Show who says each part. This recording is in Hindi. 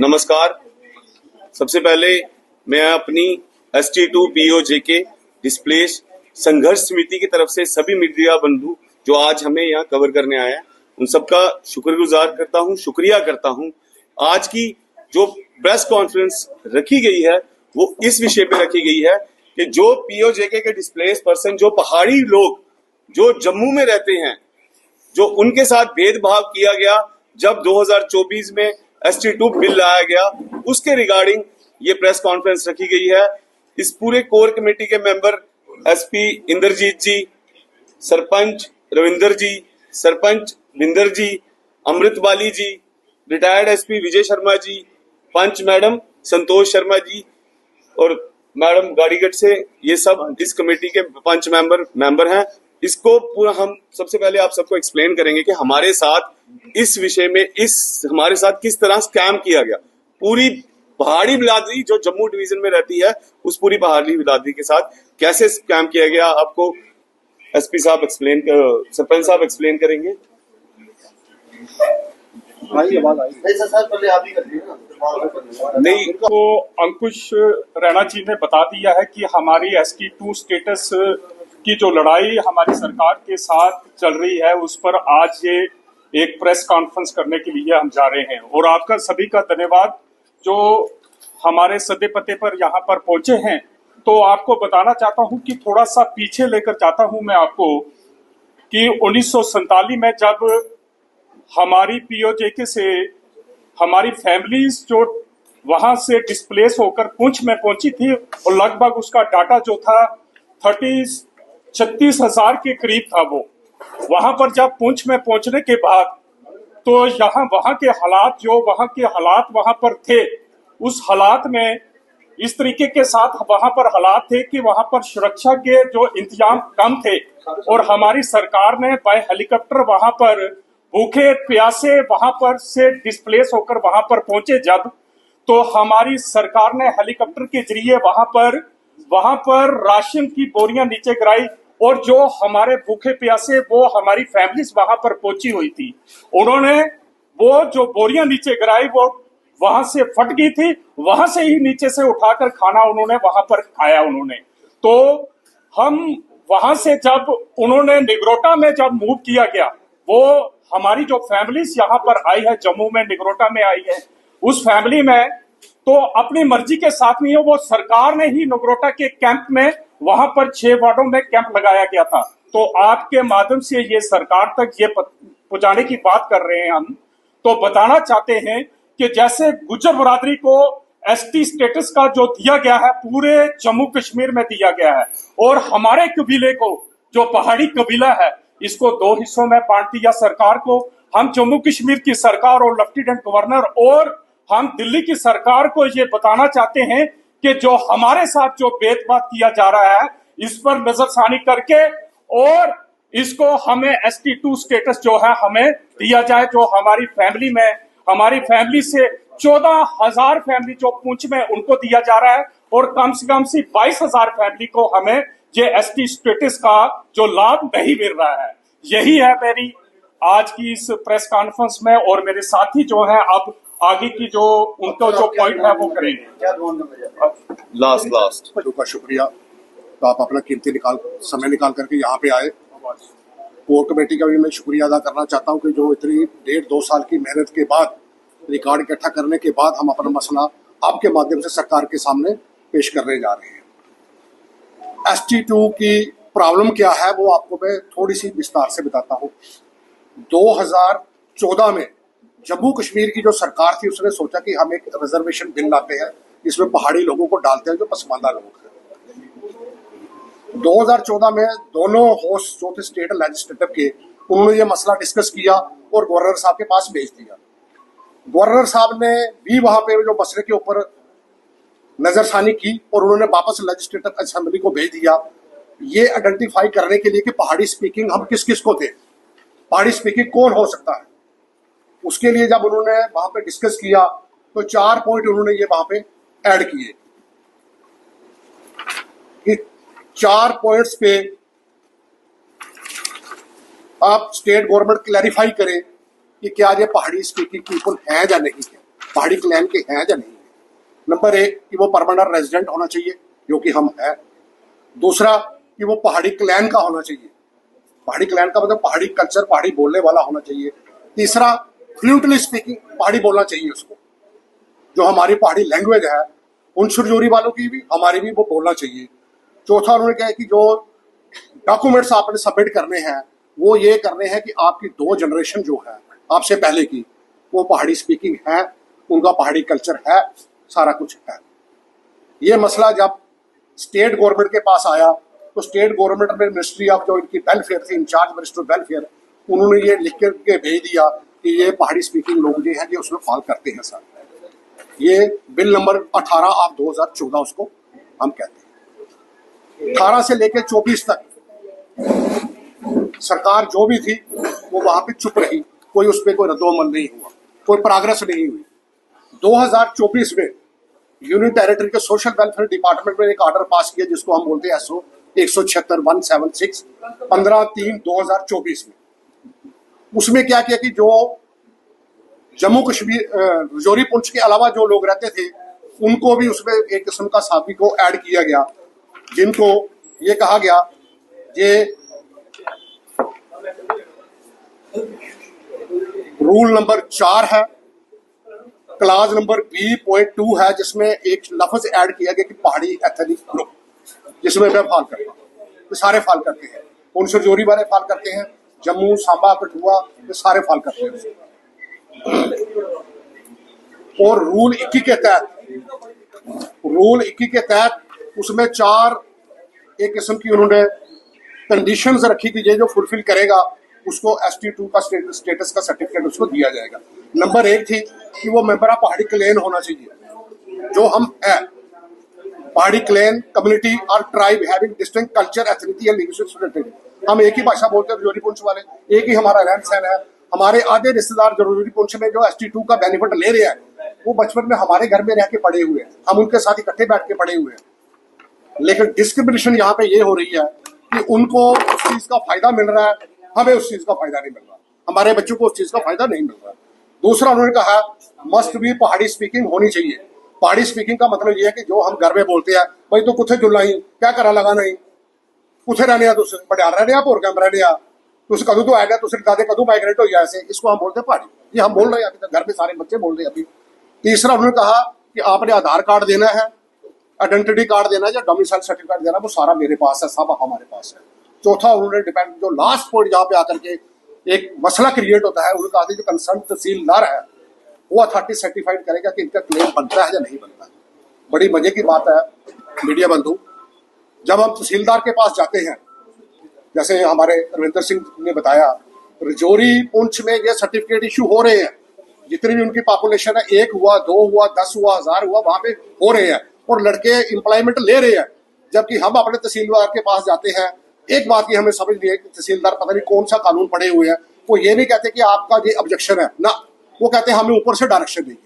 Speaker 1: नमस्कार। सबसे पहले मैं अपनी ST2 POJK डिस्प्लेस संघर्ष समिति की तरफ से सभी मीडिया बंधु जो आज हमें यहाँ कवर करने आए हैं उन सबका शुक्रगुजार करता हूँ, शुक्रिया करता हूँ। आज की जो प्रेस कॉन्फ्रेंस रखी गई है वो इस विषय पे रखी गई है कि जो POJK के डिस्प्लेस पर्सन, जो पहाड़ी लोग जो जम्मू में रहते हैं, जो उनके साथ भेदभाव किया गया जब 2024 में ST2 बिल लाया गया, उसके रिगार्डिंग ये प्रेस कॉन्फ्रेंस रखी गई है। इस पूरे कोर कमेटी के मेंबर SP इंद्रजीत जी, सरपंच रविंदर जी, सरपंच विंदर जी, अमृतवाली जी, रिटायर्ड SP विजय शर्मा जी, पंच मैडम संतोष शर्मा जी और मैडम गाड़ीगढ़ से, ये सब इस कमेटी के पंच मेंबर हैं। इसको पूरा हम सबसे पहले आप सबको एक्सप्लेन करेंगे कि हमारे साथ इस विषय में हमारे साथ किस तरह स्कैम किया गया। पूरी पहाड़ी बिरादरी जो जम्मू डिवीजन में रहती है उस पूरी पहाड़ी बिरादरी के साथ कैसे स्कैम किया गया, आपको SP साहब सरपंच साहब एक्सप्लेन करेंगे।
Speaker 2: नहीं तो अंकुश राणा जी ने बता दिया है कि हमारी ST2 स्टेटस की जो लड़ाई हमारी सरकार के साथ चल रही है उस पर आज ये एक प्रेस कॉन्फ्रेंस करने के लिए हम जा रहे हैं और आपका सभी का धन्यवाद जो हमारे सदे पते पर यहाँ पर पहुंचे हैं। तो आपको बताना चाहता हूँ कि थोड़ा सा पीछे लेकर जाता हूँ मैं आपको कि 1947 में जब हमारी POJK से हमारी फैमिलीज जो वहां से डिस्प्लेस होकर पुंछ में पहुंची थी और लगभग उसका डाटा जो था 36,000 के करीब था। वो वहां पर जब पुंछ में पहुंचने के बाद तो वहां के हालात वहां पर थे, उस हालात में इस तरीके के साथ वहां पर हालात थे कि वहां पर सुरक्षा के जो इंतजाम कम थे और हमारी सरकार ने बाय हेलीकॉप्टर वहां पर भूखे प्यासे वहां पर से डिस्प्लेस होकर वहां पर पहुंचे जब, तो हमारी सरकार ने हेलीकॉप्टर के जरिए वहां पर राशन की बोरियां नीचे गिराई और जो हमारे भूखे प्यासे वो हमारी फैमिलीज वहां पर पहुंची हुई थी, उन्होंने वो जो बोरियां नीचे गिराई वो वहां से फट गई थी, वहां से ही नीचे से उठाकर खाना उन्होंने वहां पर खाया उन्होंने। तो हम वहां से जब उन्होंने निगरोटा में जब मूव किया गया, वो हमारी जो फैमिलीज यहाँ पर आई है जम्मू में निगरोटा में आई है, उस फैमिली में तो अपनी मर्जी के साथ नहीं है, वो सरकार ने ही निगरोटा के कैंप में वहां पर 6 वार्डों में कैंप लगाया गया था। तो आपके माध्यम से ये सरकार तक ये पहुंचाने की बात कर रहे हैं हम, तो बताना चाहते हैं कि जैसे गुज्जर बरादरी को ST स्टेटस का जो दिया गया है पूरे जम्मू कश्मीर में दिया गया है और हमारे कबीले को जो पहाड़ी कबीला है इसको 2 हिस्सों में बांट दिया सरकार को। हम जम्मू कश्मीर की सरकार और लेफ्टिनेंट गवर्नर और हम दिल्ली की सरकार को ये बताना चाहते हैं कि जो हमारे साथ जो भेदभाव किया जा रहा है इस पर नजरसानी करके और इसको हमें ST2 स्टेटस जो है हमें दिया जाए। जो हमारी फैमिली से 14,000 फैमिली जो पुंछ में उनको दिया जा रहा है और कम से कम 22,000 फैमिली को हमें ये ST स्टेटस का जो लाभ नहीं मिल रहा है। यही है मेरी आज की इस प्रेस कॉन्फ्रेंस में और मेरे साथी जो है अब आगे की जो उनको जो पॉइंट है वो करेंगे।
Speaker 1: लास्ट
Speaker 3: का शुक्रिया। तो आप अपना कीमती समय निकाल करके यहाँ पे आए। कोर कमेटी का भी मैं शुक्रिया अदा करना चाहता हूँ कि जो इतनी 1.5-2 साल की मेहनत के बाद रिकॉर्ड इकट्ठा करने के बाद हम अपना मसला आपके माध्यम से सरकार के सामने पेश करने जा रहे हैं। ST2 की प्रॉब्लम क्या है वो आपको मैं थोड़ी सी विस्तार से बताता हूँ। 2014 में जम्मू कश्मीर की जो सरकार थी उसने सोचा कि हम एक रिजर्वेशन बिल लाते हैं जिसमें पहाड़ी लोगों को डालते हैं जो पसमानदा लोग हैं। 2014 में दोनों होस्ट जो थे स्टेट लेजिस्लेटिव के, उन्होंने ये मसला डिस्कस किया और गवर्नर साहब के पास भेज दिया। गवर्नर साहब ने भी वहां पे जो मसले के ऊपर नजरसानी की और उन्होंने वापस लेजिस्लेटिव असेंबली को भेज दिया ये आइडेंटिफाई करने के लिए कि पहाड़ी स्पीकिंग हम किस किस को थे, पहाड़ी स्पीकिंग कौन हो सकता है। उसके लिए जब उन्होंने वहां पे डिस्कस किया तो 4 पॉइंट उन्होंने ये वहां पे ऐड किए कि 4 पॉइंट्स पे आप स्टेट गवर्नमेंट क्लैरिफाई करें कि क्या ये पहाड़ी स्पीकिंग पीपल हैं या नहीं है। पहाड़ी क्लैन के हैं या नहीं। नंबर एक कि वो परमानेंट रेजिडेंट होना चाहिए, जो कि हम है। दूसरा कि वो पहाड़ी क्लैन का होना चाहिए, पहाड़ी क्लैन का मतलब पहाड़ी कल्चर, पहाड़ी बोलने वाला होना चाहिए। तीसरा फ्लुएंटली स्पीकिंग पहाड़ी बोलना चाहिए उसको, जो हमारी पहाड़ी लैंग्वेज है उन सुरजोरी वालों की भी हमारी भी वो बोलना चाहिए। चौथा उन्होंने कहा कि जो डॉक्यूमेंट्स आपने सबमिट करने हैं वो ये करने हैं कि आपकी 2 जनरेशन जो है आपसे पहले की वो पहाड़ी स्पीकिंग है, उनका पहाड़ी कल्चर है, सारा कुछ है। ये मसला जब स्टेट गवर्नमेंट के पास आया तो स्टेट गवर्नमेंट में मिनिस्ट्री ऑफ जो इनकी वेलफेयर थी, इंचार्ज मिनिस्टर वेलफेयर, उन्होंने ये लिख के भेज दिया कि ये पहाड़ी स्पीकिंग लोग जो है ये उसमें फॉल करते हैं सर। ये बिल नंबर 18 ऑफ 2014 उसको हम कहते हैं। 18 से लेकर 24 तक सरकार जो भी थी वो वहां पे चुप रही, कोई उस पर कोई रद्दोमल नहीं हुआ, कोई प्रोग्रेस नहीं हुई। 2024 में यूनियन टेरिटरी के सोशल वेलफेयर डिपार्टमेंट में एक ऑर्डर पास किया जिसको हम बोलते हैं SO 176/176 15/3/2024 में। उसमें क्या किया कि जो जम्मू कश्मीर रजौरी पुंछ के अलावा जो लोग रहते थे उनको भी उसमें एक किस्म का साथी को ऐड किया गया, जिनको ये कहा गया ये रूल नंबर 4 है, क्लास नंबर B.2 है, जिसमें एक लफ्ज ऐड किया गया कि पहाड़ी एथनिक ग्रुप, जिसमें मैं फॉल करता हूँ। ये सारे फॉल करते हैं, पुंछ रजौरी वाले फॉल करते हैं, जम्मू सांबा कठुआ ये सारे फॉल करते हैं। और रूल 21 के तहत उसमें 4 एक किस्म की उन्होंने कंडीशंस रखी कि ये जो फुलफिल करेगा उसको ST2 का स्टेटस का सर्टिफिकेट उसको दिया जाएगा। नंबर 1 थी कि वो मेंबर ऑफ पहाड़ी क्लैन होना चाहिए, जो हम है। पहाड़ी क्लैन कम्युनिटी और tribe having distinct culture, ethnicity and linguistic. हम एक ही भाषा बोलते हैं रजौरी पुंछ वाले, एक ही हमारा रहन सहन है। हमारे आधे रिश्तेदार रजौरी पुंछ में जो ST2 का बेनिफिट ले रहे हैं वो बचपन में हमारे घर में रह के पड़े हुए हैं, हम उनके साथ इकट्ठे बैठ के पड़े हुए हैं। लेकिन डिस्क्रिमिनेशन यहाँ पे ये हो रही है कि उनको उस चीज का फायदा मिल रहा है, हमें उस चीज का फायदा नहीं मिल रहा, हमारे बच्चों को उस चीज का फायदा नहीं मिल रहा। दूसरा उन्होंने कहा मस्ट भी पहाड़ी स्पीकिंग होनी चाहिए। पहाड़ी स्पीकिंग का मतलब ये है कि जो हम घर में बोलते हैं, भाई तो कुछ जुलना ही क्या करा लगा नहीं कुछ रहने तुस बड़ियाल रहने भोरगम रहने तुस कदू तो आएगा तुस दादे कदू माइग्रेट हो गया ऐसे, इसको हम बोलते हैं पहाड़ी। ये हम बोल रहे हैं अभी तक, घर में सारे बच्चे बोल रहे हैं अभी। तीसरा उन्होंने कहा कि आपने आधार कार्ड देना है, आइडेंटिटी कार्ड देना है या डोमिसाइल सर्टिफिकेट देना, वो सारा मेरे पास है, सब हमारे पास है। चौथा उन्होंने डिपेंड जो लास्ट पॉइंट जहाँ पे आकर के एक मसला क्रिएट होता है, उन्होंने कहा जो कंसर्न तहसीलदार है वो अथॉरिटी सर्टिफाइड करेगा कि इनका क्लेम बनता है या नहीं बनता है। बड़ी मजे की बात है मीडिया बंधु, जब हम तहसीलदार के पास जाते हैं, जैसे हमारे रविंदर सिंह ने बताया, रजौरी पुंछ में ये सर्टिफिकेट इशू हो रहे हैं, जितनी भी उनकी पॉपुलेशन है, 1 हुआ 2 हुआ 10 हुआ 1000 हुआ, वहां पे हो रहे हैं और लड़के एम्प्लॉयमेंट ले रहे हैं। जबकि हम अपने तहसीलदार के पास जाते हैं, एक बात की हमें समझ नहीं है कि तहसीलदार पता नहीं कौन सा कानून पढ़े हुए हैं, वो ये नहीं कहते कि आपका ये ऑब्जेक्शन है ना, वो कहते हैं हमें ऊपर से डायरेक्शन नहीं है।